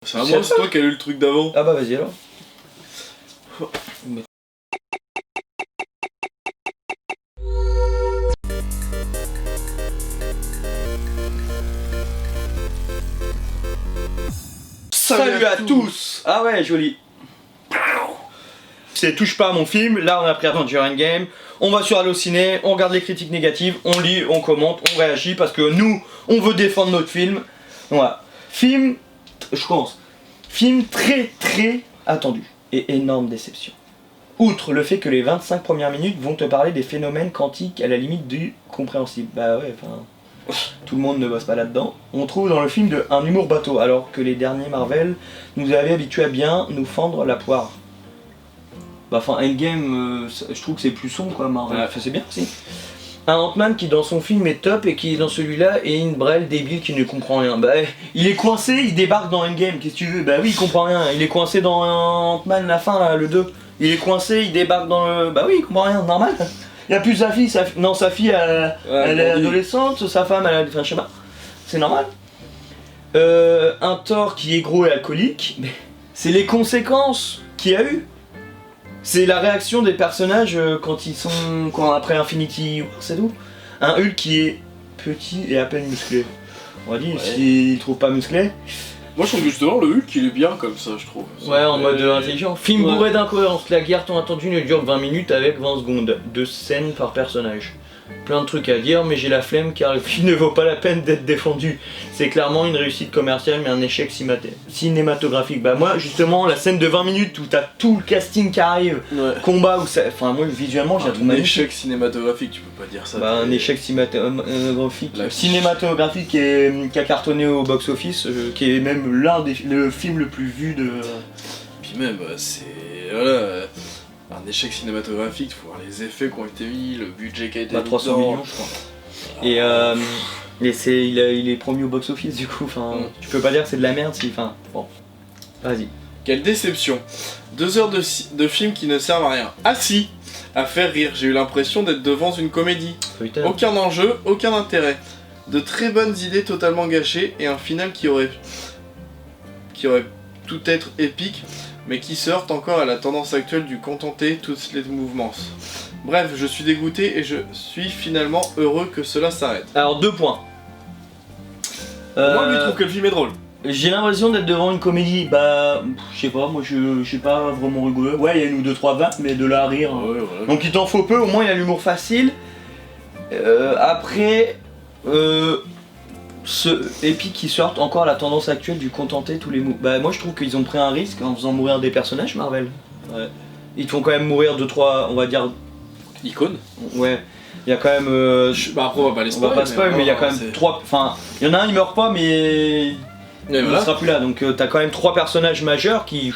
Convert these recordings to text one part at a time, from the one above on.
C'est à moi, c'est toi qui as lu le truc d'avant. Ah bah vas-y alors. Salut à tous. Ah ouais, joli. C'est touche pas à mon film, là on a pris Avenger Endgame, on va sur Allociné, on regarde les critiques négatives, on lit, on commente, on réagit parce que nous, on veut défendre notre film. Voilà. Film, je commence. Film très attendu et énorme déception. Outre le fait que les 25 premières minutes vont te parler des phénomènes quantiques à la limite du compréhensible. Bah ouais, enfin... Tout le monde ne bosse pas là-dedans. On trouve dans le film un humour bateau, alors que les derniers Marvel nous avaient habitués à bien nous fendre la poire. Bah enfin Endgame, je trouve que c'est plus sombre quoi, Marvel. Ouais. Enfin, c'est bien aussi. Un Ant-Man qui dans son film est top et qui dans celui-là est une brêle débile qui ne comprend rien. Bah il est coincé, il débarque dans Endgame, qu'est-ce que tu veux? Bah oui il comprend rien, il est coincé dans Ant-Man la fin là, le 2. Il est coincé, il débarque dans le... Bah oui il comprend rien, normal. Il n'y a plus sa fille, non sa fille elle est adolescente, sa femme elle a... Enfin je sais pas, c'est normal. Un Thor qui est gros et alcoolique, mais c'est les conséquences qu'il y a eu. C'est la réaction des personnages quand après Infinity War, c'est tout. Un Hulk qui est petit et à peine musclé. On va dire, s'il trouve pas musclé. Moi je trouve justement le Hulk il est bien comme ça, je trouve. Ouais, en mode intelligent. Film bourré d'incohérences. La guerre tant attendue ne dure 20 minutes avec 20 secondes. 2 scènes par personnage. Plein de trucs à dire, mais j'ai la flemme car le film ne vaut pas la peine d'être défendu. C'est clairement une réussite commerciale, mais un échec cinématographique. Bah moi, justement, la scène de 20 minutes où t'as tout le casting qui arrive, combat, où ça... Enfin moi, visuellement, j'ai trouvé magnifique. Un échec cinématographique, tu peux pas dire ça. Bah un échec cinématographique qui a cartonné au box-office, qui est même le film le plus vu de... Puis même, c'est... Voilà... Un échec cinématographique, il faut voir les effets qui ont été mis, le budget qui a été mis 300 millions je crois. Et il est promu au box-office du coup, enfin, tu peux pas dire que c'est de la merde si... Enfin, bon, vas-y. Quelle déception. 2 heures de film qui ne servent à rien. Ah si, à faire rire, j'ai eu l'impression d'être devant une comédie. Putain. Aucun enjeu, aucun intérêt. De très bonnes idées totalement gâchées et un final qui aurait tout être épique, mais qui se heurte encore à la tendance actuelle du contenter toutes les mouvements. Bref, je suis dégoûté et je suis finalement heureux que cela s'arrête. Alors 2 points. Moi, lui, trouve que le film est drôle. J'ai l'impression d'être devant une comédie, bah, je sais pas, moi je sais pas vraiment rigolo. Ouais, il y a une ou 2-3 vannes, mais de là à rire. Ouais. Donc il t'en faut peu, au moins il y a l'humour facile. Après, ce épique qui sortent encore la tendance actuelle du contenter tous les mots. Bah moi je trouve qu'ils ont pris un risque en faisant mourir des personnages Marvel. Ouais. Ils te font quand même mourir 2-3, on va dire... Icônes. Ouais. Il y a quand même... Bah après on va pas les spoiler. On va pas spoiler, mais il y a quand même 3... Enfin, il y en a un il meurt pas mais... Il ne sera plus là, donc t'as quand même 3 personnages majeurs qui...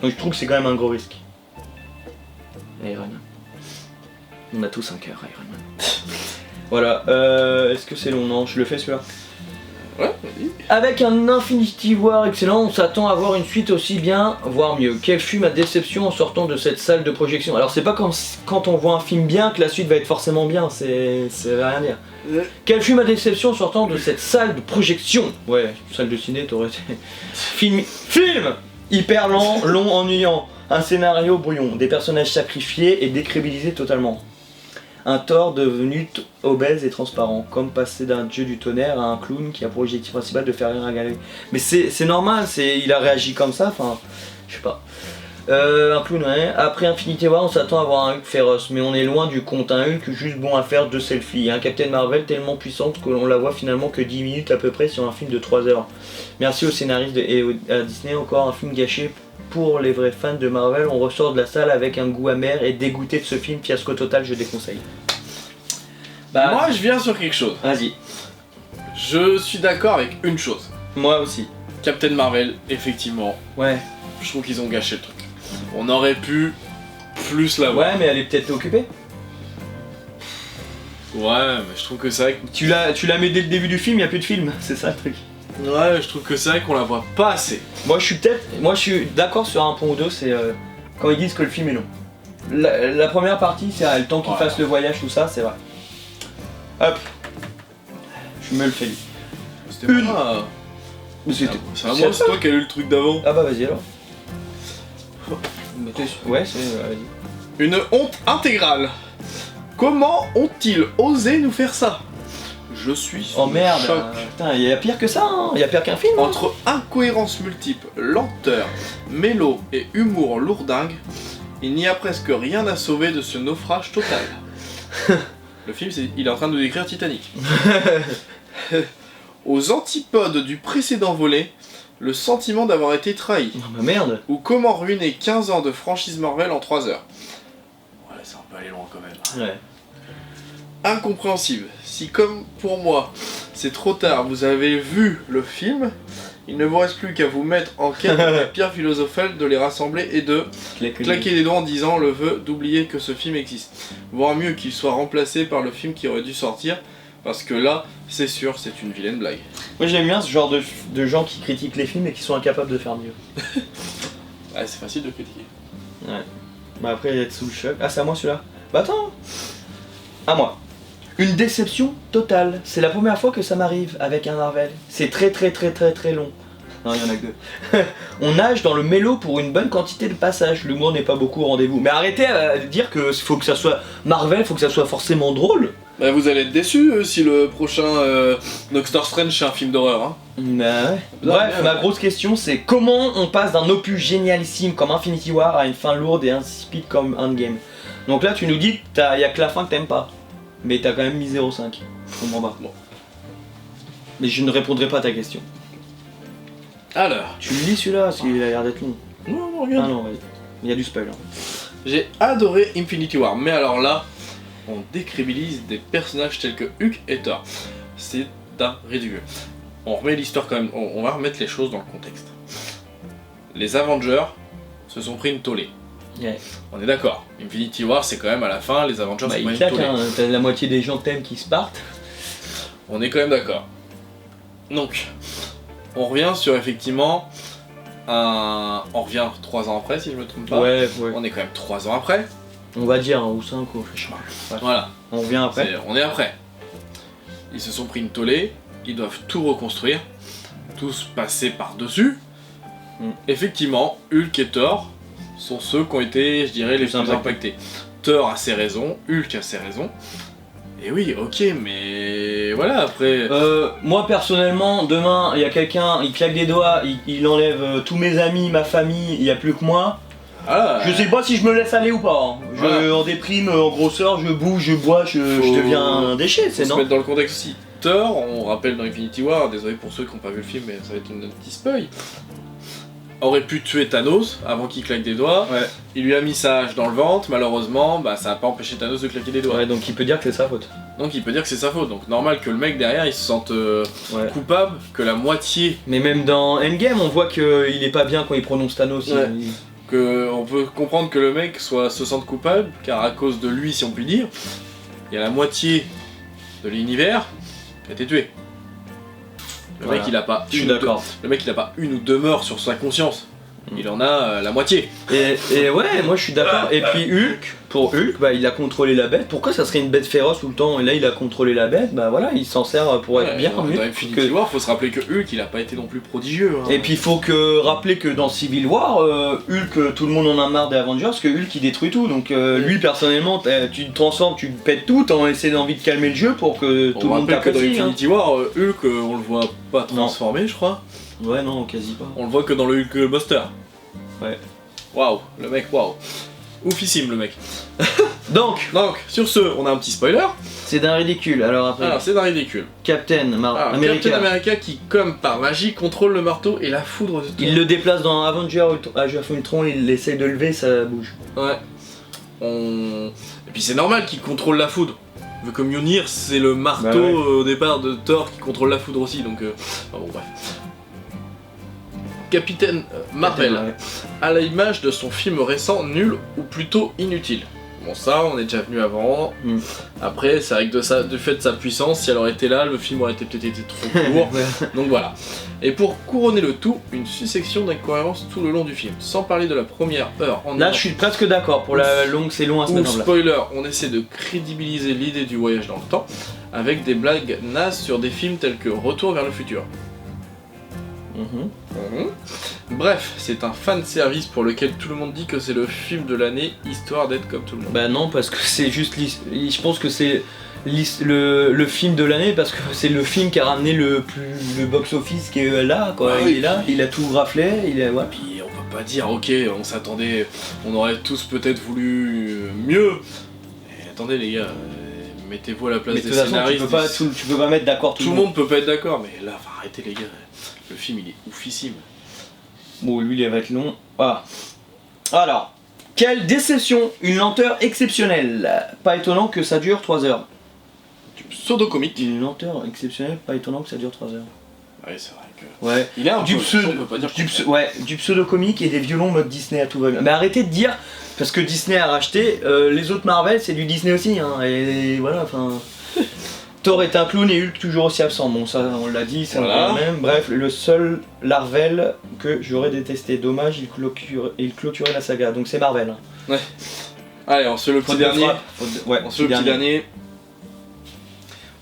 Donc je trouve que c'est quand même un gros risque. Iron Man. On a tous un cœur Iron Man. Voilà, est-ce que c'est long? Non, je le fais celui-là. Ouais, vas-y. Avec un Infinity War excellent, on s'attend à voir une suite aussi bien, voire mieux. Quelle fut ma déception en sortant de cette salle de projection? Alors c'est pas quand on voit un film bien que la suite va être forcément bien, c'est rien dire. Quelle fut ma déception en sortant de cette salle de projection? Ouais, salle de ciné, t'aurais été... Film hyper lent, long, ennuyant. Un scénario brouillon, des personnages sacrifiés et décrédibilisés totalement. Un Thor devenu obèse et transparent, comme passer d'un dieu du tonnerre à un clown qui a pour objectif principal de faire rire un galet. Mais c'est normal, il a réagi comme ça, enfin, je sais pas. Un clown, ouais. Après Infinity War, on s'attend à voir un Hulk féroce, mais on est loin du compte. Un Hulk juste bon à faire 2 selfies. Un Captain Marvel tellement puissante que l'on la voit finalement que 10 minutes à peu près sur un film de 3 heures. Merci aux scénaristes et à Disney, encore un film gâché. Pour les vrais fans de Marvel, on ressort de la salle avec un goût amer et dégoûté de ce film, fiasco total, je déconseille. Bah, moi je viens sur quelque chose. Vas-y. Je suis d'accord avec une chose. Moi aussi. Captain Marvel, effectivement. Ouais. Je trouve qu'ils ont gâché le truc. On aurait pu plus la voir. Ouais, mais elle est peut-être occupée. Ouais, mais je trouve que c'est vrai que... Tu la mets dès le début du film, il n'y a plus de film, c'est ça le truc. Ouais, je trouve que c'est vrai qu'on la voit pas assez. Moi je suis d'accord sur un point ou deux, c'est quand ils disent que le film est long. La première partie, c'est le temps qu'ils fassent le voyage, tout ça, c'est vrai. Hop. Je me le fais lui. C'était pas... Mais c'était- C'est à moi, c'est toi qui as lu le truc d'avant. Ah bah vas-y alors. Ouais, c'est. Vas-y. Une honte intégrale. Comment ont-ils osé nous faire ça? Je suis sous Oh merde, le choc. putain, y a pire que ça, hein. Y a pire qu'un film. Hein. Entre incohérences multiples, lenteur, mélo et humour lourdingue, il n'y a presque rien à sauver de ce naufrage total. Le film, il est en train de nous décrire Titanic. Aux antipodes du précédent volet, le sentiment d'avoir été trahi. Oh bah merde. Ou comment ruiner 15 ans de franchise Marvel en 3 heures. Ouais, c'est un peu aller loin quand même. Ouais. Incompréhensible. Si comme pour moi, c'est trop tard, vous avez vu le film, il ne vous reste plus qu'à vous mettre en quête de la pierre philosophale, de les rassembler et de claquer des doigts en disant le vœu d'oublier que ce film existe. Voire mieux qu'il soit remplacé par le film qui aurait dû sortir, parce que là, c'est sûr, c'est une vilaine blague. Moi j'aime bien ce genre de gens qui critiquent les films et qui sont incapables de faire mieux. Ah, c'est facile de critiquer. Ouais. Bah après être sous le choc. Ah c'est à moi celui-là. Bah attends. À moi. Une déception totale. C'est la première fois que ça m'arrive avec un Marvel. C'est très long. Non, il y en a que deux. On nage dans le mélo pour une bonne quantité de passages. L'humour n'est pas beaucoup au rendez-vous. Mais arrêtez de dire que faut que ça soit Marvel, faut que ça soit forcément drôle. Bah, vous allez être déçus si le prochain Doctor Strange c'est un film d'horreur. Hein. Bah ouais. Bref, ma grosse question c'est comment on passe d'un opus génialissime comme Infinity War à une fin lourde et insipide comme Endgame. Donc là tu nous dis qu'il y a que la fin que t'aimes pas. Mais t'as quand même mis 0,5. Je comprends pas. Bon. Mais je ne répondrai pas à ta question. Alors. Tu le lis celui-là parce qu'il a l'air d'être long. Non, regarde. Ah non, vas-y. Il y a du spoil. Hein. J'ai adoré Infinity War, mais alors là, on décrédibilise des personnages tels que Hulk et Thor. C'est d'un ridicule. On remet l'histoire quand même, on va remettre les choses dans le contexte. Les Avengers se sont pris une tollée. Yeah. On est d'accord. Infinity War, c'est quand même à la fin, les Avengers Bah, se il prennent une claque, tollée. hein. T'as la moitié des gens que t'aimes qui se partent. On est quand même d'accord. Donc, on revient sur effectivement on revient 3 ans après si je me trompe pas. Ouais. On est quand même 3 ans après. On va dire, hein, ou 5 ou je sais pas. Ouais. Voilà. On revient après. On est après. Ils se sont pris une tollée, ils doivent tout reconstruire, tous passer par-dessus. Effectivement, Hulk et Thor sont ceux qui ont été, je dirais, les plus impactés. Thor a ses raisons, Hulk a ses raisons. Et oui, ok, mais voilà, après... Moi personnellement, demain, il y a quelqu'un, il claque des doigts, il enlève tous mes amis, ma famille, il n'y a plus que moi. Ah, je sais pas si je me laisse aller ou pas. Hein. Voilà. En déprime, en grosseur, je bouge, je bois, je deviens un déchet, c'est non. non. Se mettre dans le contexte aussi. Thor, on rappelle dans Infinity War, désolé pour ceux qui n'ont pas vu le film, mais ça va être un petit spoil, aurait pu tuer Thanos avant qu'il claque des doigts. Ouais. Il lui a mis sa hache dans le ventre, malheureusement, bah, ça n'a pas empêché Thanos de claquer des doigts. Ouais, donc il peut dire que c'est sa faute. Donc il peut dire que c'est sa faute. Donc normal que le mec derrière il se sente coupable, que la moitié. Mais même dans Endgame, on voit qu'il est pas bien quand il prononce Thanos. Ouais. Que on peut comprendre que le mec se sente coupable, car à cause de lui, si on peut dire, il y a la moitié de l'univers qui a été tué. Le mec il a pas. Le mec il a pas une ou deux morts sur sa conscience. Il en a la moitié. Et ouais, moi je suis d'accord. Et puis Hulk, pour Hulk, bah, il a contrôlé la bête. Pourquoi ça serait une bête féroce tout le temps? Et là il a contrôlé la bête, bah voilà, il s'en sert pour être bien. Dans Infinity War, faut se rappeler que Hulk il a pas été non plus prodigieux. Hein. Et puis il faut rappeler que dans Civil War, Hulk, tout le monde en a marre des Avengers parce que Hulk il détruit tout. Donc lui personnellement, tu te transformes, tu pètes tout, t'en essaies d'envie de calmer le jeu pour que tout le monde t'apprécie. Dans Infinity War, Hulk on le voit pas transformé, je crois. Ouais, non, quasi pas. On le voit que dans le Hulk Buster. Ouais. Waouh, le mec, waouh. Oufissime le mec. Donc, sur ce, on a un petit spoiler. C'est d'un ridicule, alors après. Alors, c'est d'un ridicule. Captain America qui, comme par magie, contrôle le marteau et la foudre de Thor. Il le déplace dans Avenger Age of Ultron, il essaie de lever, ça bouge. Ouais. Et puis c'est normal qu'il contrôle la foudre. Vu que Mjolnir, c'est le marteau au départ de Thor qui contrôle la foudre aussi, donc... Enfin bon, bref. Capitaine Marvel, à l'image de son film récent nul ou plutôt inutile. Bon ça, on est déjà venu avant. Après, c'est vrai que du fait de sa puissance, si elle aurait été là, le film aurait peut-être été trop court. Donc voilà. Et pour couronner le tout, une succession d'incohérences tout le long du film. Sans parler de la première heure. Là, je suis presque d'accord. Pour la longue, c'est long à se mettre en place. Spoiler, on essaie de crédibiliser l'idée du voyage dans le temps avec des blagues nazes sur des films tels que Retour vers le futur. Bref, c'est un fan service pour lequel tout le monde dit que c'est le film de l'année, histoire d'être comme tout le monde. Bah non, parce que c'est juste... Je pense que c'est le film de l'année, parce que c'est le film qui a ramené le box-office qui est là, quoi. Il est là, il a tout raflé, il est... Ouais. Puis on peut pas dire, ok, on s'attendait, on aurait tous peut-être voulu mieux. Mais attendez les gars, mettez-vous à la place Mais des de toute façon, scénaristes. tu peux pas mettre d'accord Tout le monde peut pas être d'accord, mais là, enfin, arrêtez les gars. Le film il est oufissime. Bon, lui il va être long. Voilà. Alors, quelle déception, une lenteur exceptionnelle. Pas étonnant que ça dure 3 heures. Du pseudo-comique. Une lenteur exceptionnelle, pas étonnant que ça dure 3 heures. Ouais, c'est vrai que. Ouais. Il est un Du peu. pseudo, on peut pas dire du pseudo-comique et des violons mode Disney à tout va bien. Mais arrêtez de dire, parce que Disney a racheté, les autres Marvel c'est du Disney aussi, hein, et voilà, enfin... Thor est un clown et Hulk toujours aussi absent, bon ça on l'a dit, c'est Voilà. le même. Bref, le seul Larvel que j'aurais détesté, dommage, il clôturait la saga, donc c'est Marvel. Hein. Ouais. Allez, on se fait le petit Faute de dernier. frappe, ouais, On se fait le petit dernier.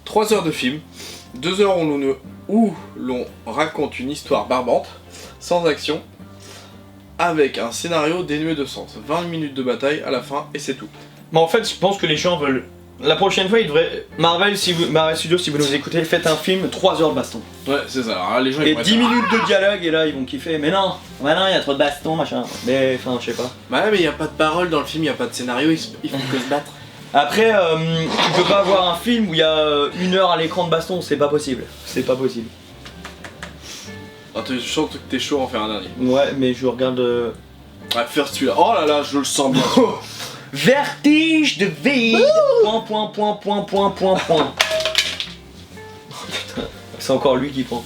3 heures de film, 2 heures où l'on raconte une histoire barbante, sans action, avec un scénario dénué de sens. 20 minutes de bataille à la fin et c'est tout. Mais en fait, je pense que les gens veulent... La prochaine fois, ils devraient... Marvel Studios, si vous nous écoutez, faites un film 3 heures de baston. Ouais, c'est ça. Alors, les gens, ils Et vont 10 être- minutes de dialogue, et là, ils vont kiffer. Mais non, il y a trop de baston, machin. Mais, enfin, je sais pas. Bah ouais, mais il y a pas de parole dans le film, il y a pas de scénario, il faut que se battre. Après, tu peux pas avoir un film où il y a 1 heure à l'écran de baston, c'est pas possible. C'est pas possible. Ah, je sens que t'es chaud à en faire un dernier. Ouais, mais je regarde... Ouais, faire celui-là. Oh là là, je le sens bien. Vertige de vide. Point. C'est encore lui qui prend.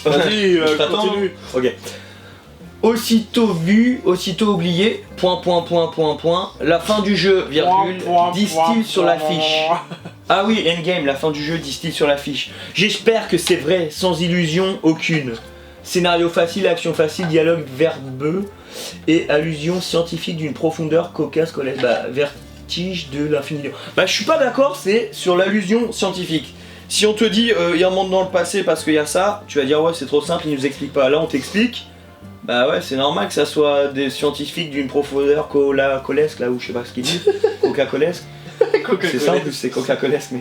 Vas-y, Je t'attends. continue. Ok. Aussitôt vu, aussitôt oublié. Point. La fin du jeu, virgule. Disent-ils sur l'affiche. Ah oui, Endgame, la fin du jeu, disent-ils sur l'affiche. J'espère que c'est vrai, sans illusion aucune. Scénario facile, action facile, dialogue verbeux et allusion scientifique d'une profondeur cocasse collègue. Bah, vertige de l'infini. Bah, je suis pas d'accord, c'est sur l'allusion scientifique. Si on te dit il y a un monde dans le passé parce qu'il y a ça, tu vas dire ouais, c'est trop simple, il nous explique pas. Là, on t'explique. Bah ouais, c'est normal que ça soit des scientifiques d'une profondeur cola-colesque, là où je sais pas ce qu'ils disent. Coca-colesque. C'est simple, c'est Coca-colesque, mais.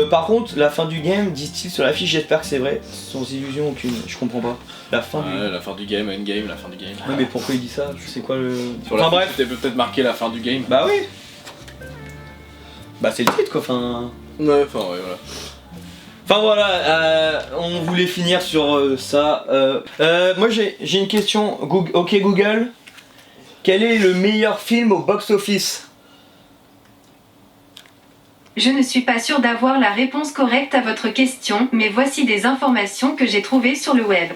Par contre, la fin du game, disent-ils sur l'affiche, j'espère que c'est vrai, sans illusion aucune. Je comprends pas. La fin du. Ouais, la fin du game, endgame, la fin du game. Ouais, mais pourquoi il dit ça? C'est quoi le. Sur la bref, c'était peut-être marqué la fin du game. Bah oui. Bah c'est le titre quoi, enfin. Ouais, enfin, ouais, voilà. Enfin voilà, on voulait finir sur ça. Moi j'ai une question. Ok Google, quel est le meilleur film au box-office? Je ne suis pas sûre d'avoir la réponse correcte à votre question, mais voici des informations que j'ai trouvées sur le web.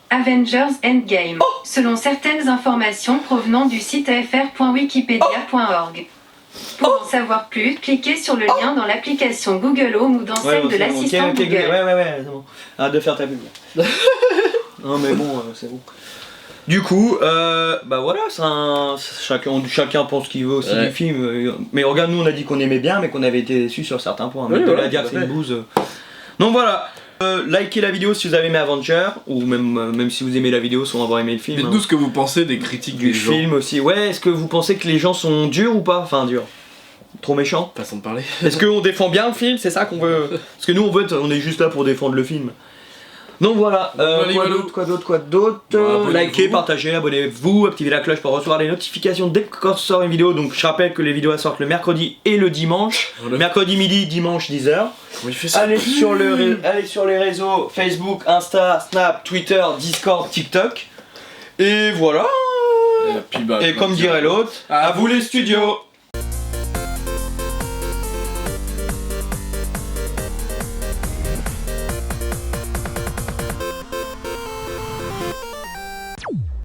Avengers Endgame. Selon certaines informations provenant du site afr.wikipedia.org. Pour en savoir plus, cliquez sur le lien dans l'application Google Home ou dans celle de l'assistant Google. Ouais, c'est bon. Arrête de faire ta pub. Non mais bon, c'est bon. Du coup, bah voilà, chacun pense qu'il veut aussi du film. Mais regarde, nous on a dit qu'on aimait bien, mais qu'on avait été déçus sur certains points. Mais Oui, de voilà, là à dire tout à que c'est fait. une bouse. Donc voilà, likez la vidéo si vous avez aimé Avenger, ou même si vous aimez la vidéo sans avoir aimé le film. Dites-nous ce que vous pensez des critiques Du des gens. film aussi. Ouais, est-ce que vous pensez que les gens sont durs ou pas? Enfin, durs. Trop méchants. Façon de parler. Est-ce qu'on défend bien le film? C'est ça qu'on veut. Parce que nous, en fait, on est juste là pour défendre le film. Donc voilà, quoi d'autre Abonnez-vous. Likez, partagez, abonnez-vous, activez la cloche pour recevoir les notifications dès qu'on sort une vidéo. Donc je rappelle que les vidéos sortent le mercredi et le dimanche. Voilà. Mercredi midi, dimanche 10h. Comment il fait ça? Allez sur les réseaux Facebook, Insta, Snap, Twitter, Discord, TikTok. Et voilà. Et puis, bah, Et comme dirait l'autre, à vous les studios.